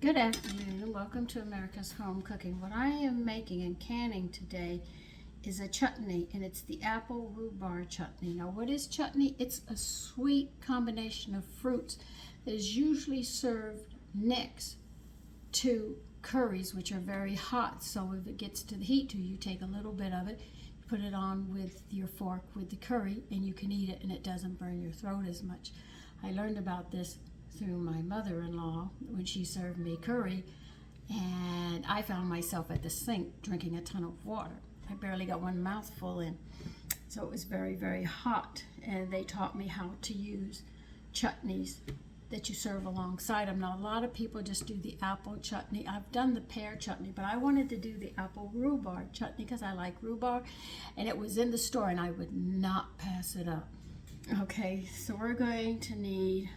Good afternoon and welcome to America's Home Cooking. What I am making and canning today is a chutney, and it's the apple rhubarb chutney. Now what is chutney? It's a sweet combination of fruits that is usually served next to curries, which are very hot. So if it gets to the heat, you take a little bit of it, put it on with your fork with the curry, and you can eat it and it doesn't burn your throat as much. I learned about this through my mother-in-law when she served me curry, and I found myself at the sink drinking a ton of water. I barely got one mouthful in, so it was very, very hot, and they taught me how to use chutneys that you serve alongside them. Now a lot of people just do the apple chutney. I've done the pear chutney, but I wanted to do the apple rhubarb chutney because I like rhubarb, and it was in the store and I would not pass it up. Okay, so we're going to need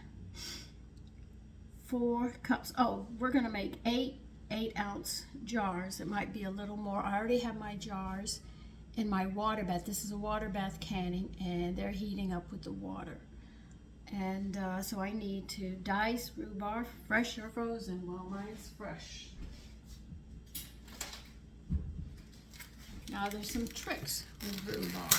4 cups. Oh, we're going to make 8-ounce jars. It might be a little more. I already have my jars in my water bath. This is a water bath canning, and they're heating up with the water. And so I need to dice rhubarb, fresh or frozen. Well, mine's fresh. Now there's some tricks with rhubarb.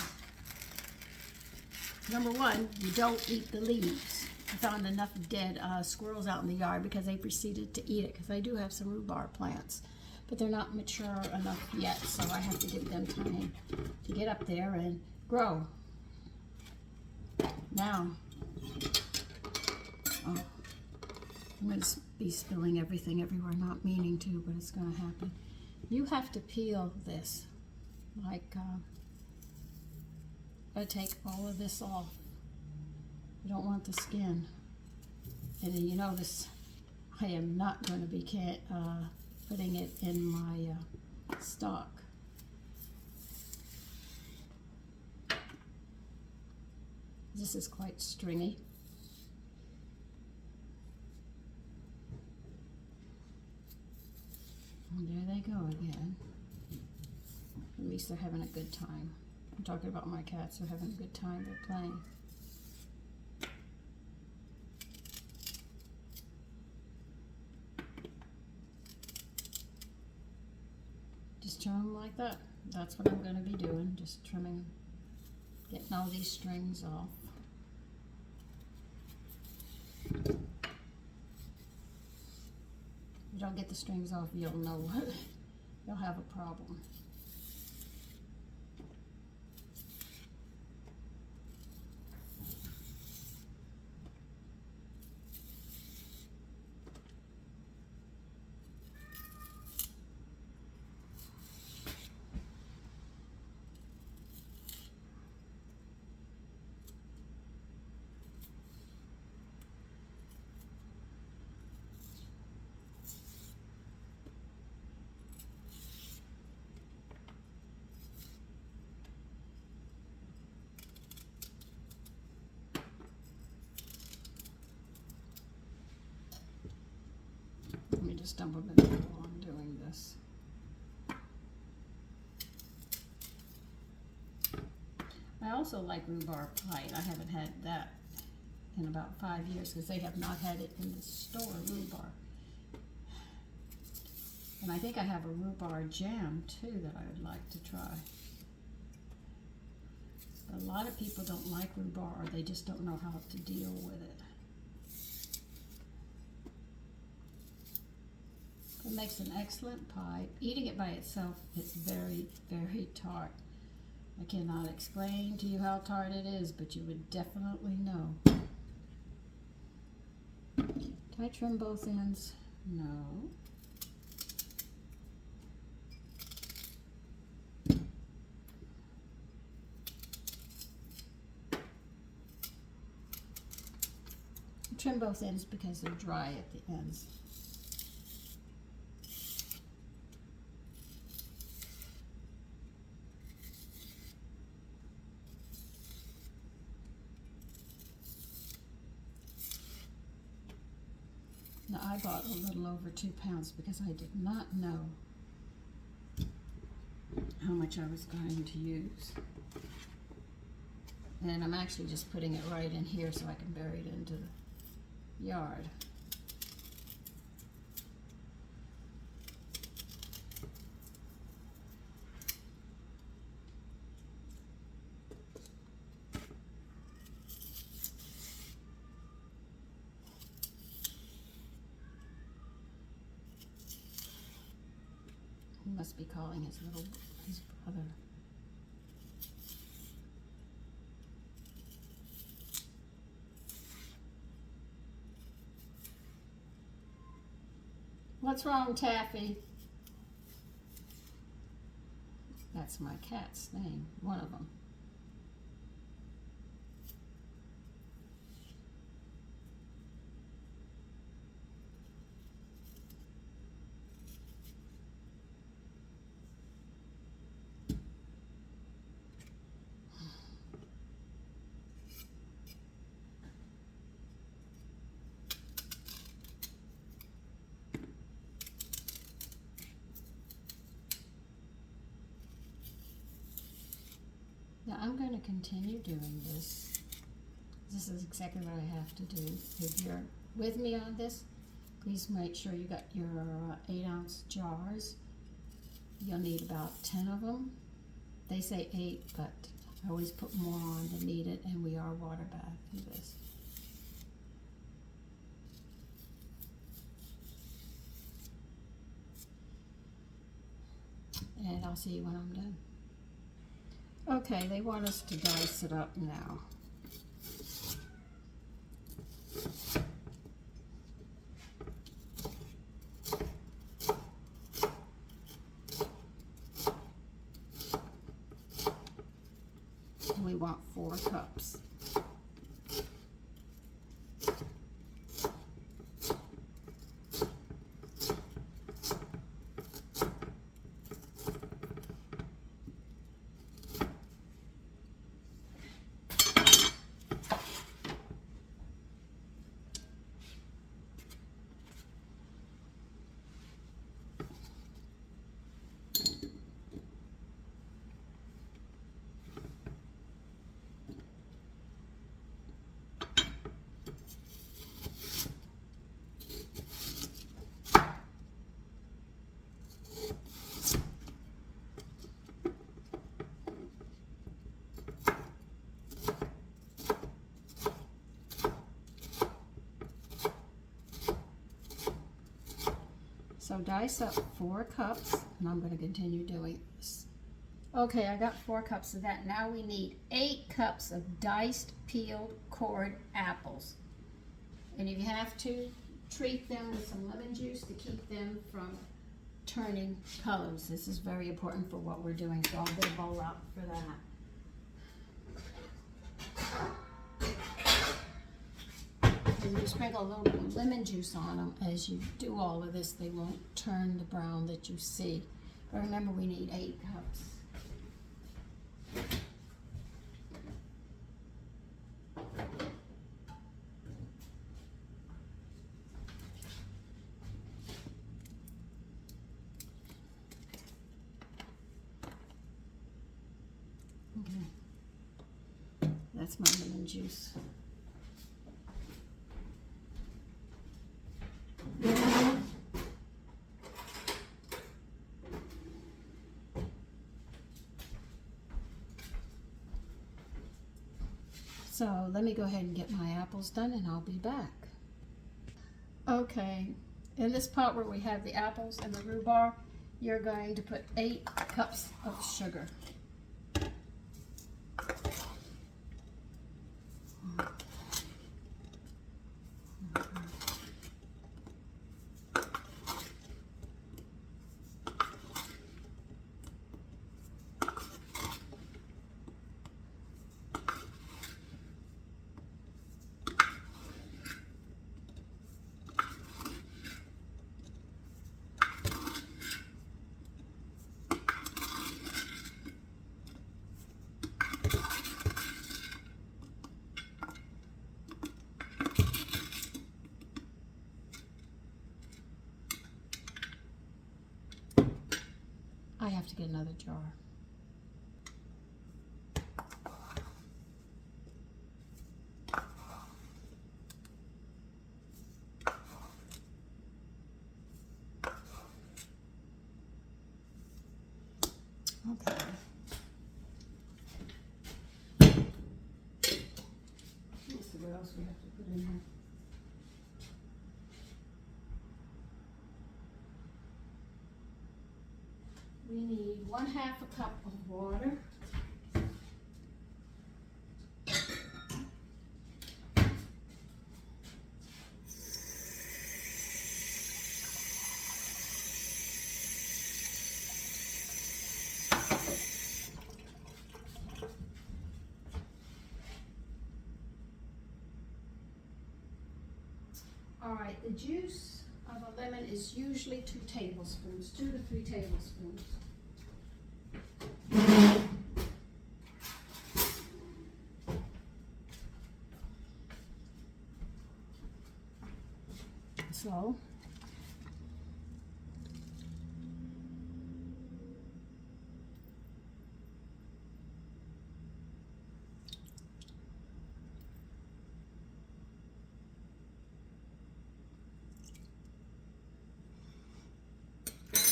Number one, you don't eat the leaves. I found enough dead squirrels out in the yard because they proceeded to eat it, because I do have some rhubarb plants, but they're not mature enough yet, so I have to give them time to get up there and grow. Now, I'm going to be spilling everything everywhere, not meaning to, but it's going to happen. You have to peel this, like, I take all of this off. You don't want the skin. And then you notice I am not going to be putting it in my stock. This is quite stringy. And there they go again. At least they're having a good time. I'm talking about my cats. They're having a good time. They're playing. Just trim them like that. That's what I'm going to be doing. Just trimming, getting all these strings off. If you don't get the strings off, you'll know you'll have a problem. Let me just dump them in there while I'm doing this. I also like rhubarb pie. I haven't had that in about 5 years because they have not had it in the store, rhubarb. And I think I have a rhubarb jam too that I would like to try. But a lot of people don't like rhubarb, or they just don't know how to deal with it. It makes an excellent pie. Eating it by itself, it's very, very tart. I cannot explain to you how tart it is, but you would definitely know. Did I trim both ends? No. I trim both ends because they're dry at the ends. Now I bought a little over 2 pounds because I did not know how much I was going to use. And I'm actually just putting it right in here so I can bury it into the yard. He must be calling his brother. What's wrong, Taffy? That's my cat's name, one of them. Now I'm going to continue doing this. This is exactly what I have to do. If you're with me on this, please make sure you got your 8-ounce jars. You'll need about 10 of them. They say 8, but I always put more on than needed, and we are water bathing this. And I'll see you when I'm done. Okay, they want us to dice it up now. And we want 4 cups. So dice up 4 cups, and I'm going to continue doing this. Okay, I got 4 cups of that. Now we need 8 cups of diced, peeled, cored apples. And you have to treat them with some lemon juice to keep them from turning colors. This is very important for what we're doing, so I'll get a bowl out for that. If you sprinkle a little bit of lemon juice on them as you do all of this, they won't turn the brown that you see. But remember, we need 8 cups. Okay. That's my lemon juice. So let me go ahead and get my apples done, and I'll be back. Okay, in this pot where we have the apples and the rhubarb, you're going to put 8 cups of sugar. I have to get another jar. Okay. Let's see what else we have to put in here. we need 1/2 cup of water. All right, the juice of a lemon is usually 2 tablespoons, 2 to 3 tablespoons. So,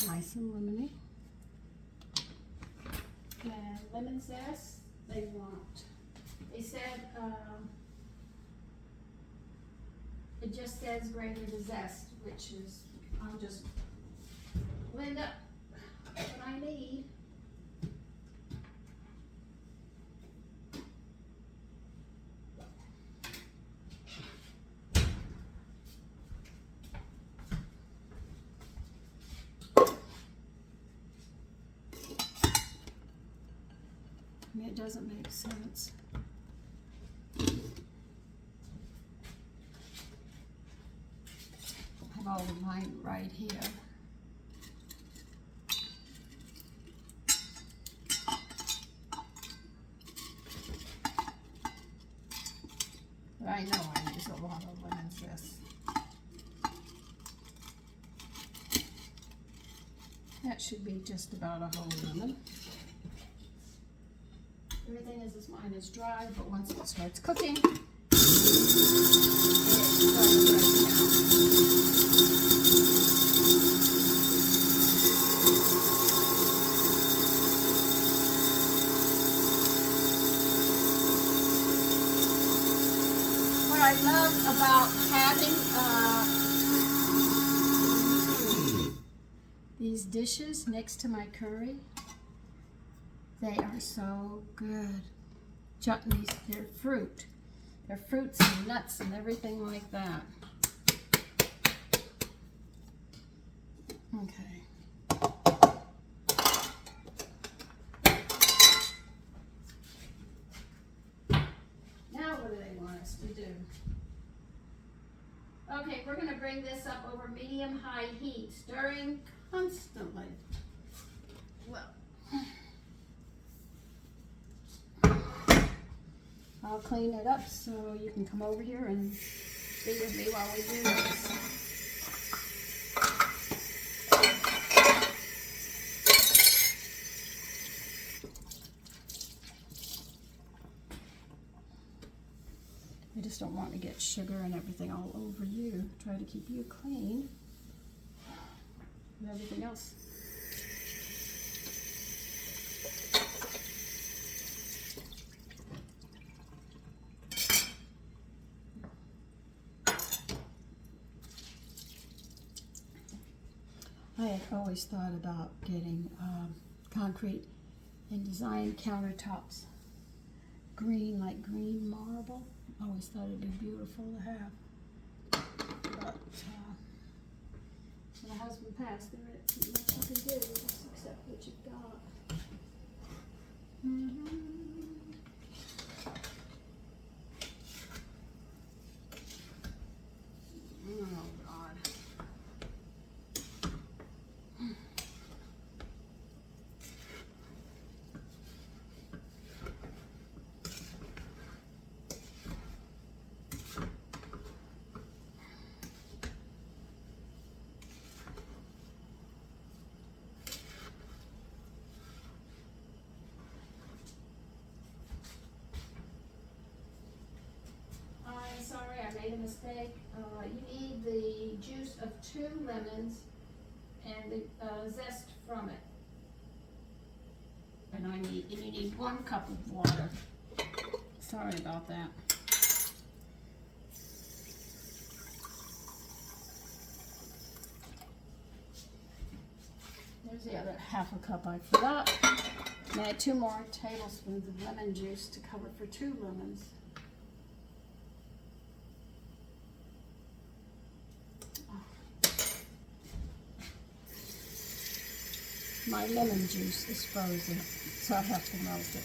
nice and lemony. And lemon zest, they said it just says greater the zest, which is, I'll just blend up what I need. I mean, it doesn't make sense. I have all of mine right here. But I know I use a lot of lemon zest. That should be just about a whole lemon. Everything is mine is dry, but once it starts cooking, it starts breaking out. What I love about having these dishes next to my curry, they are so good. Chutneys, they're fruit. They're fruits and nuts and everything like that. Okay. Now what do they want us to do? Okay, we're going to bring this up over medium-high heat, stirring constantly. Well, I'll clean it up so you can come over here and be with me while we do this. I just don't want to get sugar and everything all over you. Try to keep you clean and everything else. I had always thought about getting concrete and design countertops green, like green marble. I always thought it'd be beautiful to have. But my husband passed, there isn't much I can do except what you've got. Oh God. I'm sorry, I made a mistake. You need the juice of 2 lemons and the zest from it. And you need 1 cup of water. Sorry about that. There's the other half a cup I forgot. And add 2 more tablespoons of lemon juice to cover for 2 lemons. My lemon juice is frozen, so I have to melt it.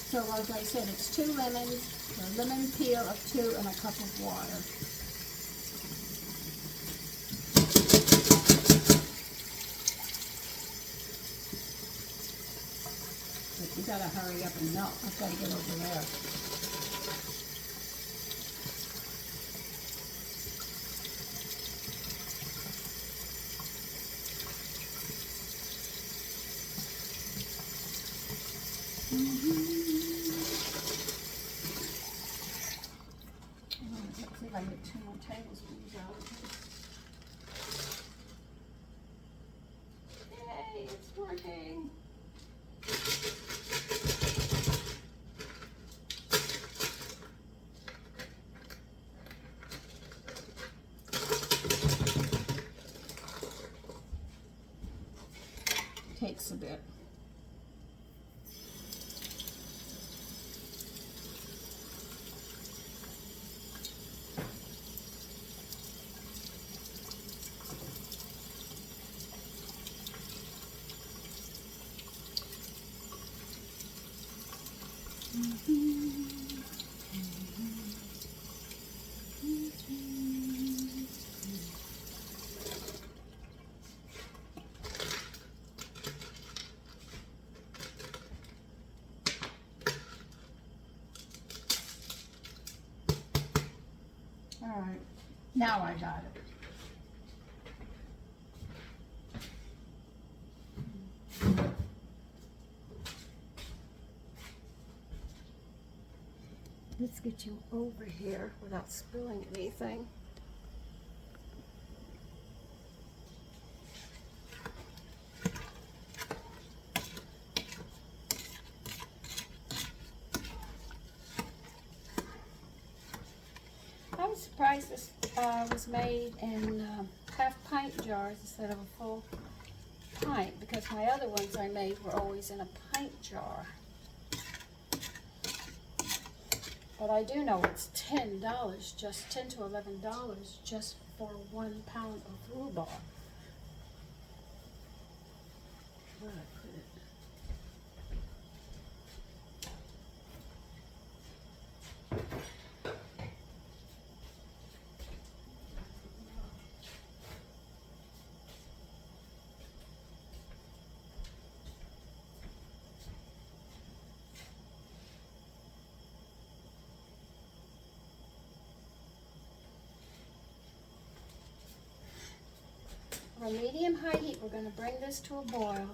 So like I said, it's 2 lemons, a lemon peel of 2, and a cup of water. But you gotta hurry up and melt. I've gotta get over there. Let's see if I can get 2 more tablespoons out. Yay, it's working. Takes a bit. All right, now I got it. Let's get you over here without spilling anything. I was surprised this was made in half pint jars instead of a full pint, because my other ones I made were always in a pint jar. But I do know it's $10, just $10 to $11 just for 1 pound of rhubarb. Where did I put it? On medium-high heat, we're going to bring this to a boil,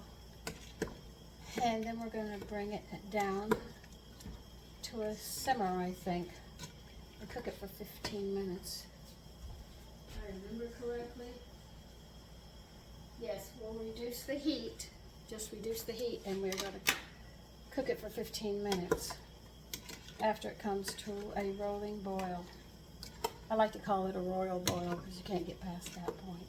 and then we're going to bring it down to a simmer, I think, and cook it for 15 minutes. If I remember correctly. Yes, we'll reduce the heat, just reduce the heat, and we're going to cook it for 15 minutes after it comes to a rolling boil. I like to call it a royal boil because you can't get past that point.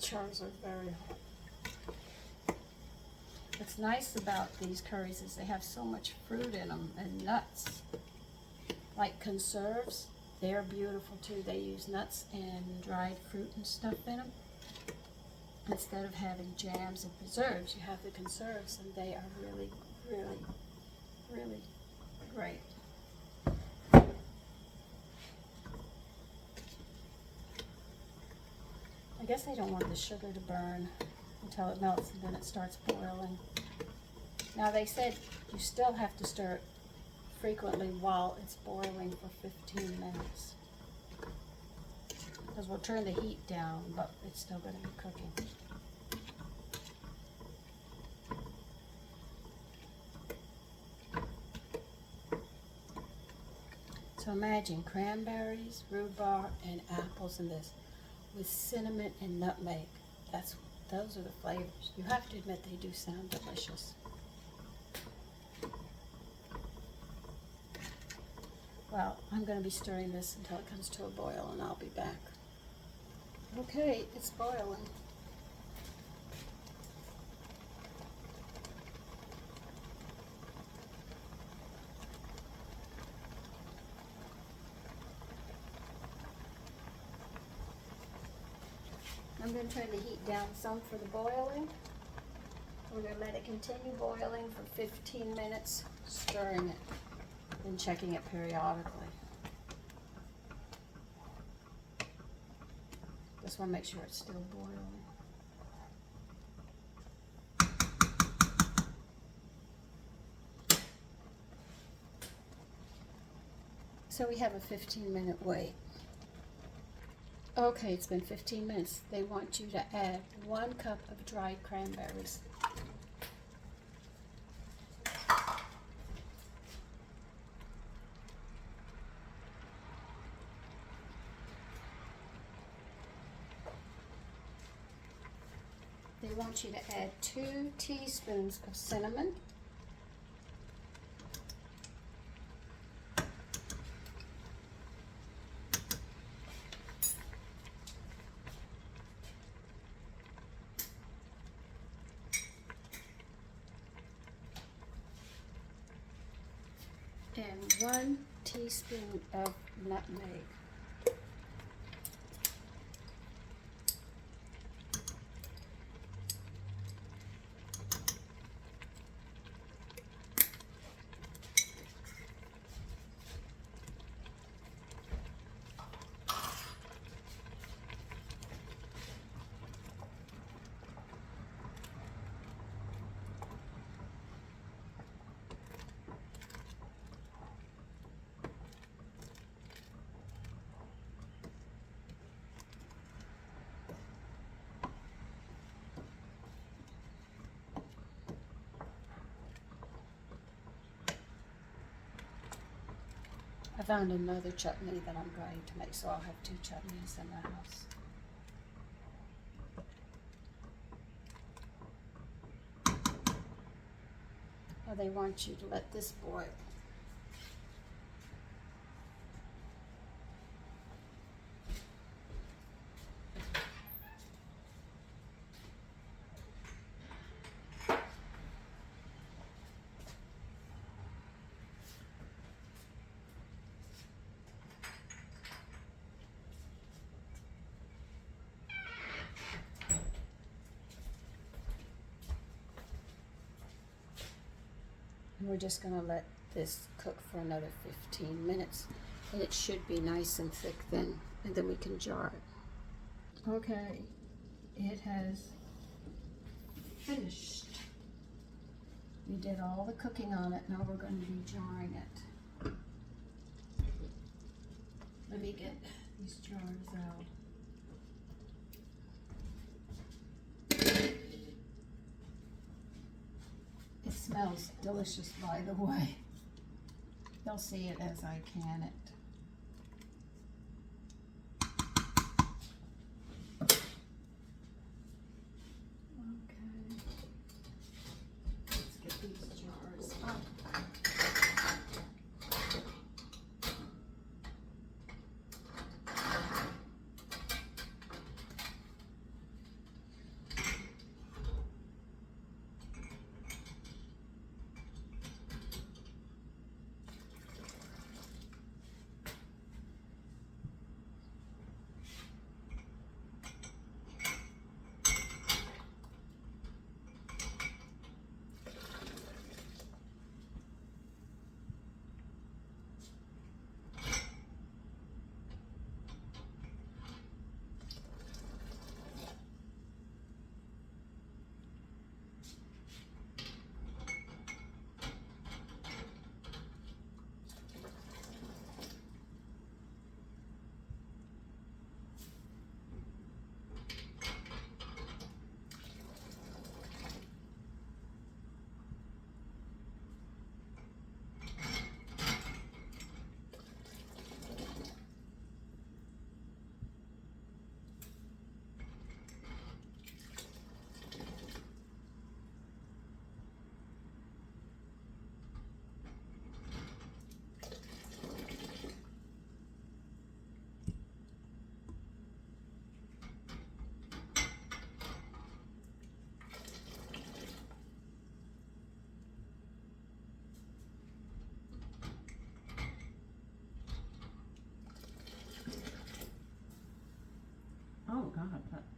Chars are very hot. What's nice about these curries is they have so much fruit in them and nuts. Like conserves, they're beautiful too. They use nuts and dried fruit and stuff in them. Instead of having jams and preserves, you have the conserves, and they are really, really, really great. I guess I don't want the sugar to burn until it melts and then it starts boiling. Now they said you still have to stir it frequently while it's boiling for 15 minutes. Because we'll turn the heat down, but it's still going to be cooking. So imagine cranberries, rhubarb, and apples in this with cinnamon and nutmeg. Those are the flavors. You have to admit they do sound delicious. Well, I'm going to be stirring this until it comes to a boil, and I'll be back. Okay, it's boiling. I'm going to turn the heat down some for the boiling. We're going to let it continue boiling for 15 minutes, stirring it and checking it periodically. Just want to make sure it's still boiling. So we have a 15-minute wait. Okay, it's been 15 minutes. They want you to add 1 cup of dried cranberries. They want you to add 2 teaspoons of cinnamon. And 1 teaspoon of nutmeg. I found another chutney that I'm going to make, so I'll have 2 chutneys in the house. Now they want you to let this boil. And we're just going to let this cook for another 15 minutes. And it should be nice and thick then. And then we can jar it. Okay, it has finished. We did all the cooking on it. Now we're going to be jarring it. Let me get these jars out. It smells delicious, by the way. You'll see it as I can it. Okay. Let's get these jars up.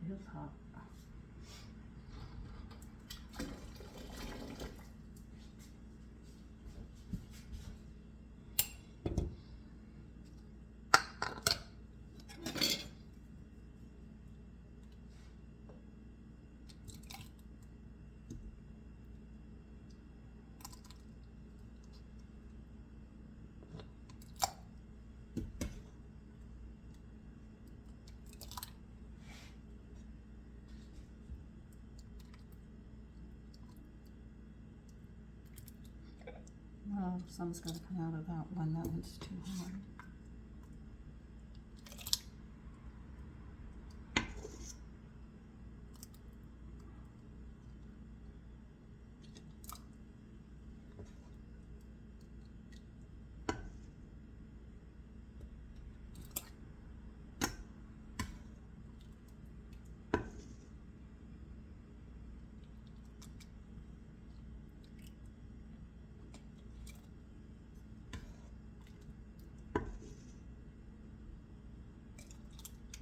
Feels hot. Well, some's got to come out of that one. That one's too hard.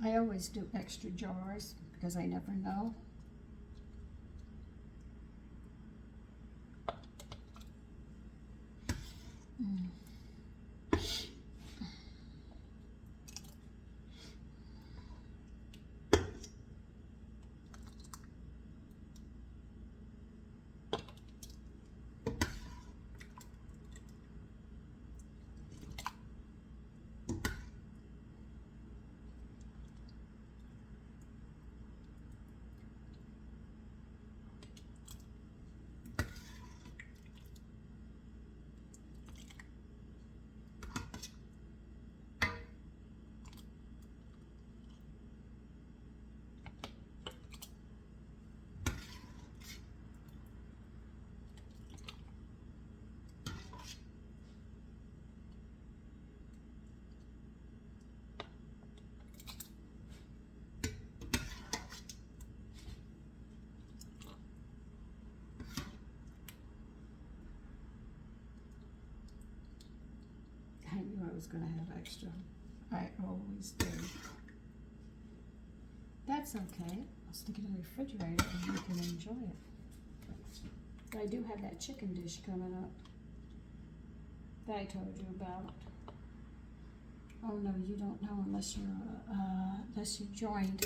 I always do extra jars because I never know. I knew I was going to have extra. I always do. That's okay. I'll stick it in the refrigerator and you can enjoy it. I do have that chicken dish coming up that I told you about. Oh no, you don't know unless you joined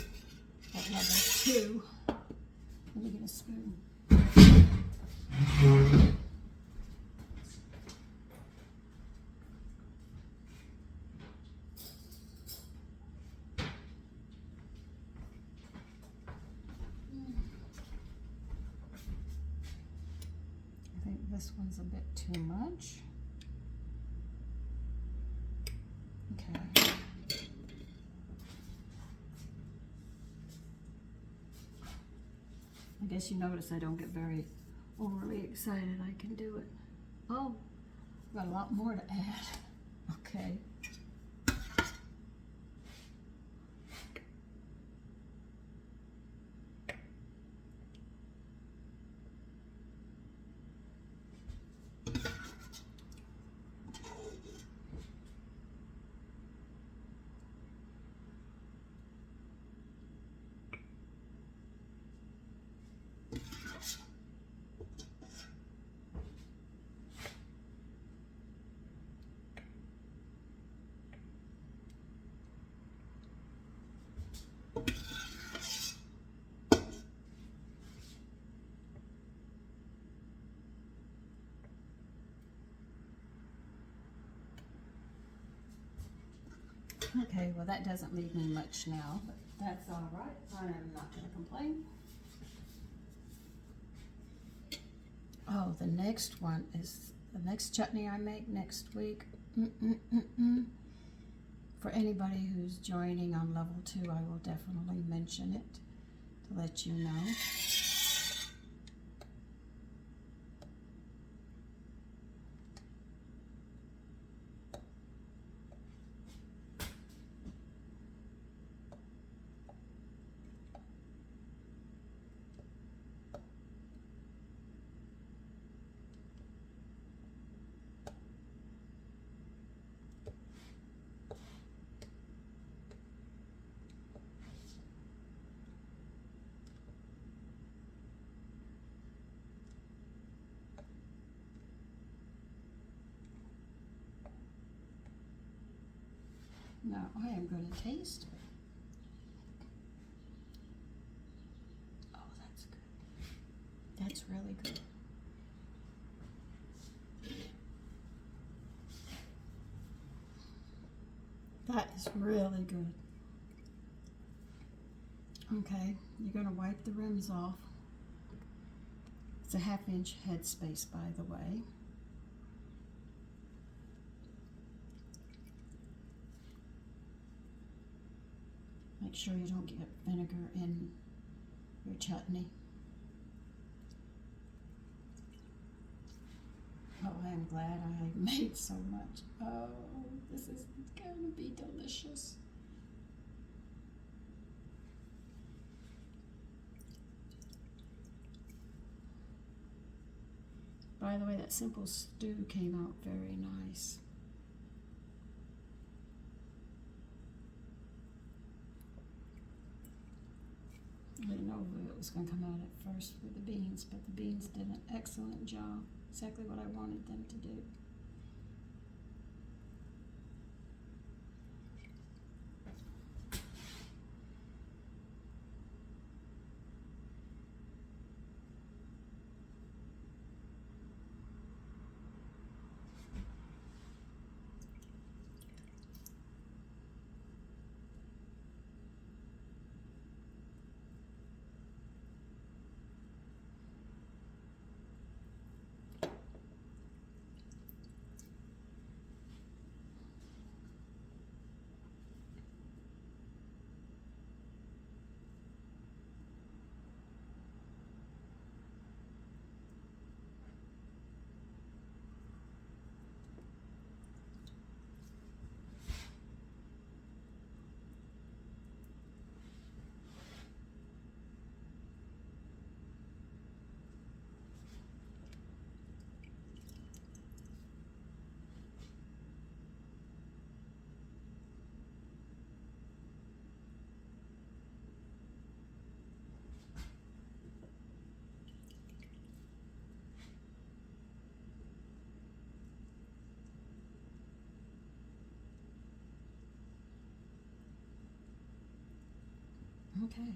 at level 2. Let me get a spoon. I think this one's a bit too much. Okay. I guess you notice I don't get very overly excited. I can do it. Oh, got a lot more to add. Okay. Okay, well that doesn't leave me much now, but that's all right. I am not going to complain. Oh, the next one is the next chutney I make next week. For anybody who's joining on level 2, I will definitely mention it to let you know. Now I am going to taste it. Oh, that's good. That's really good. That is really good. Okay, you're going to wipe the rims off. It's a 1/2 inch headspace, by the way. Make sure you don't get vinegar in your chutney. Oh, I am glad I made so much. Oh, this is going to be delicious. By the way, that simple stew came out very nice. I didn't know it was going to come out at first with the beans, but the beans did an excellent job. Exactly what I wanted them to do. Okay.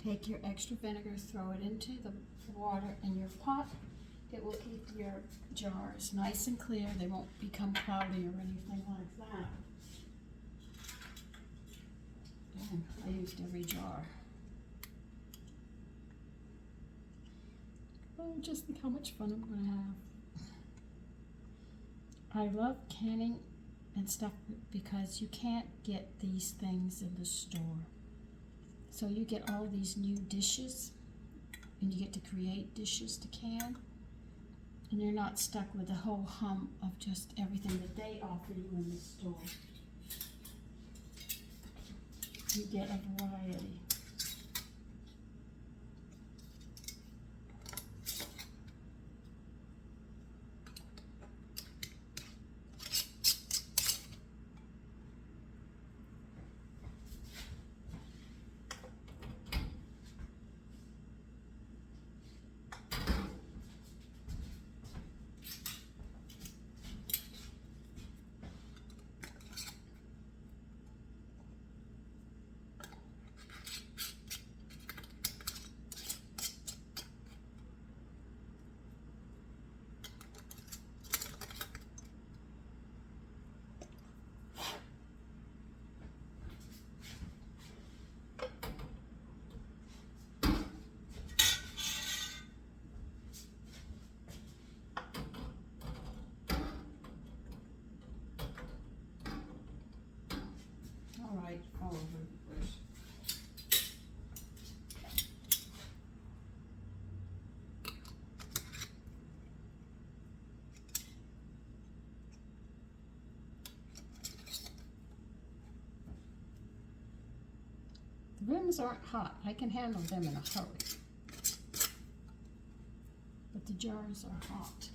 Take your extra vinegar, throw it into the water in your pot. It will keep your jars nice and clear. They won't become cloudy or anything like that. And I used every jar. Oh, just think how much fun I'm going to have. I love canning and stuff because you can't get these things in the store. So you get all these new dishes and you get to create dishes to can, and you're not stuck with the whole hum of just everything that they offer you in the store. You get a variety. All over the place. The rims aren't hot. I can handle them in a hurry. But the jars are hot.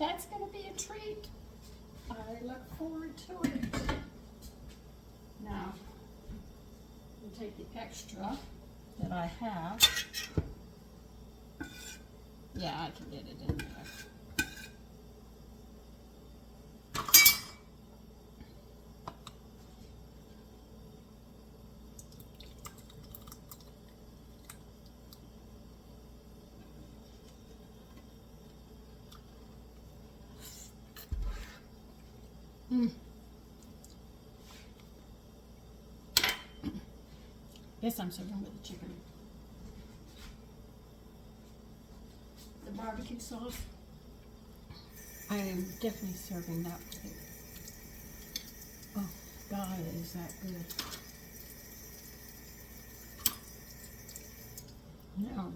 That's going to be a treat. I look forward to it. Now, we'll take the extra that I have. Yeah, I can get it in there. Yes, I'm serving with the chicken. The barbecue sauce. I am definitely serving that with it. Oh, God, is that good. Now,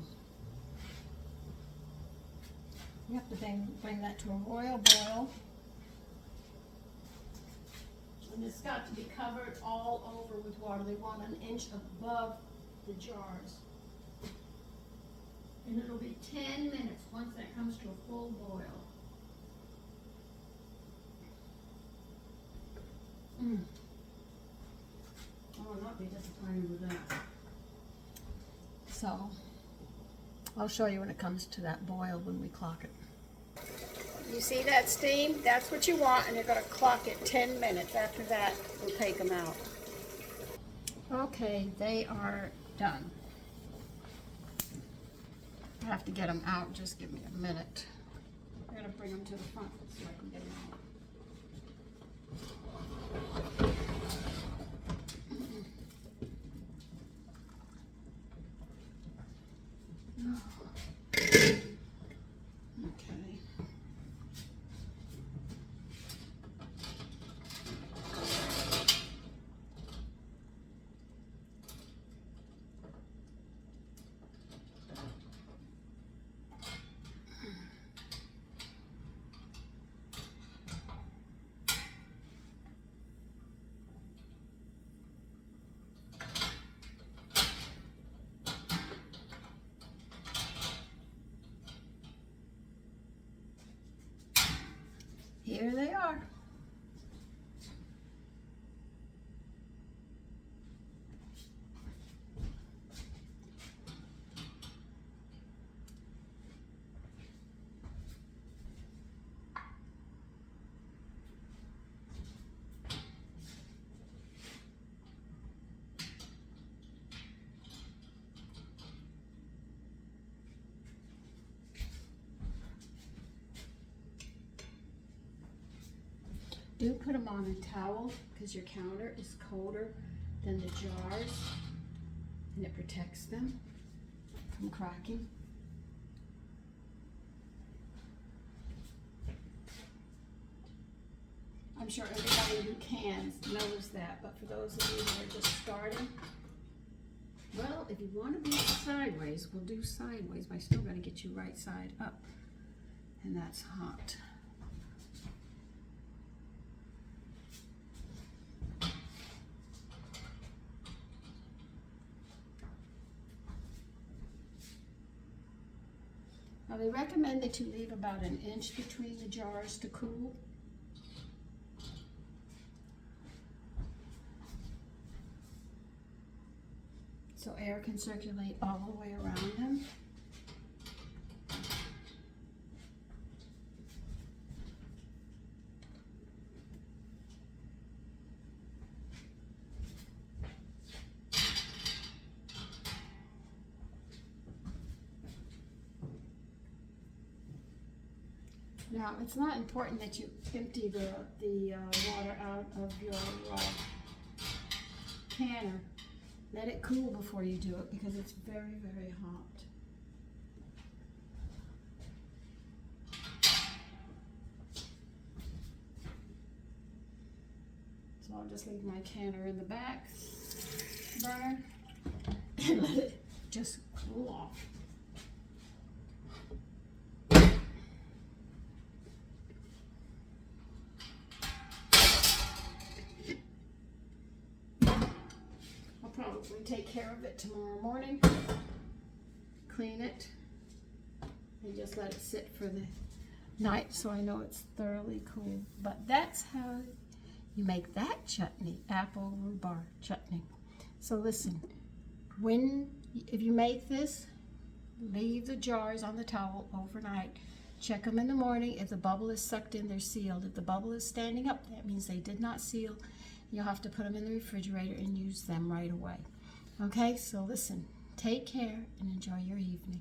you have to bring that to a royal boil. And it's got to be covered all over with water. They want an inch above the jars. And it'll be 10 minutes once that comes to a full boil. I will not be disappointed with that. So, I'll show you when it comes to that boil when we clock it. You see that steam? That's what you want, and you're going to clock it 10 minutes. After that, we'll take them out. Okay, they are done. I have to get them out. Just give me a minute. I'm going to bring them to the front so I can get them out. Here they are. Do put them on a towel because your counter is colder than the jars and it protects them from cracking. I'm sure everybody who cans knows that, but for those of you who are just starting, well, if you want to be sideways, we'll do sideways, but I still got to get you right side up, and that's hot. Now they recommend that you leave about an inch between the jars to cool. So air can circulate all the way around them. Now, it's not important that you empty the water out of your canner. Let it cool before you do it because it's very, very hot. So I'll just leave my canner in the back burner and let it just cool off. Probably take care of it tomorrow morning, clean it, and just let it sit for the night, so I know it's thoroughly cool. But that's how you make that chutney, apple rhubarb chutney. So listen, if you make this, leave the jars on the towel overnight. Check them in the morning. If the bubble is sucked in, they're sealed. If the bubble is standing up, that means they did not seal. You'll have to put them in the refrigerator and use them right away. Okay, so listen, take care and enjoy your evening.